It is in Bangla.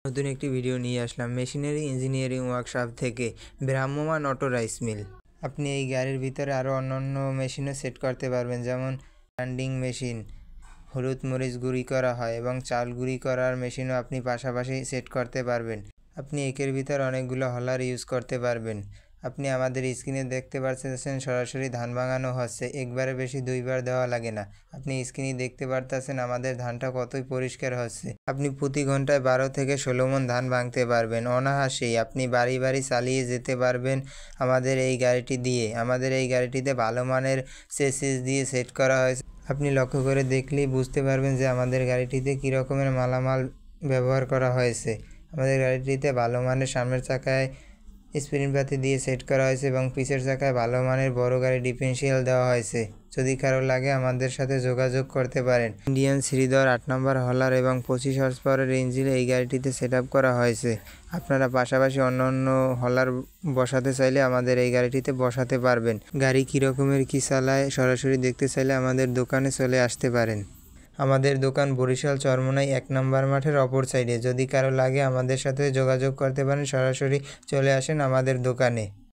নতুন একটি ভিডিও নিয়ে আসলাম মেশিনারি ইঞ্জিনিয়ারিং ওয়ার্কশপ থেকে ভ্রাম্যমাণ অটো রাইস মিল। আপনি এই গাড়ির ভিতরে আরও অন্যান্য মেশিনও সেট করতে পারবেন, যেমন গ্রাইন্ডিং মেশিন, হলুদ মরিচ গুঁড়ি করা হয় এবং চাল গুঁড়ি করার মেশিনও আপনি পাশাপাশি সেট করতে পারবেন। আপনি একের ভিতর অনেকগুলো হলার ইউজ করতে পারবেন। আপনি আমাদের স্ক্রিনে দেখতে পাচ্ছেন সরাসরি ধান ভাঙানো হচ্ছে, একবারে বেশি দুইবার দেওয়া লাগে না। আপনি স্ক্রিনে দেখতে পারতেছেন আমাদের ধানটা কতই পরিষ্কার হচ্ছে। আপনি প্রতি ঘন্টায় 12 থেকে 16 মণ ধান ভাঙতে পারবেন অনায়াসেই। আপনি বাড়ি বাড়ি চালিয়ে যেতে পারবেন আমাদের এই গাড়িটি দিয়ে। আমাদের এই গাড়িটিতে ভালো মানের চেসিস দিয়ে সেট করা হয়েছে। আপনি লক্ষ্য করে দেখলেই বুঝতে পারবেন যে আমাদের গাড়িটিতে কী রকমের মালামাল ব্যবহার করা হয়েছে। আমাদের গাড়িটিতে ভালো মানের সামনের চাকায় স্প্রিং পাতি দিয়ে সেট করা হয়েছে এবং পিছের চাকায় ভালো মানের বড় গাড়ি ডিফারেন্সিয়াল দেওয়া হয়েছে। যদি কারো লাগে আমাদের সাথে যোগাযোগ করতে পারেন। ইন্ডিয়ান শ্রীধর 8 নম্বর হলার এবং 25 হর্স পাওয়ারের ইঞ্জিন এই গাড়িটিতে সেট করা হয়েছে। আপনারা পাশাপাশি অন্য হলার বসাতে চাইলে আমাদের এই গাড়িটিতে বসাতে পারবেন। গাড়ি কীরকমের কী চালায় সরাসরি দেখতে চাইলে আমাদের দোকানে চলে আসতে পারেন। আমাদের দোকান বরিশাল চরমোনাই 1 নম্বর মাঠের অপর সাইডে। যদি কারো লাগে আমাদের সাথে যোগাযোগ করতে পারেন, সরাসরি চলে আসেন আমাদের দোকানে।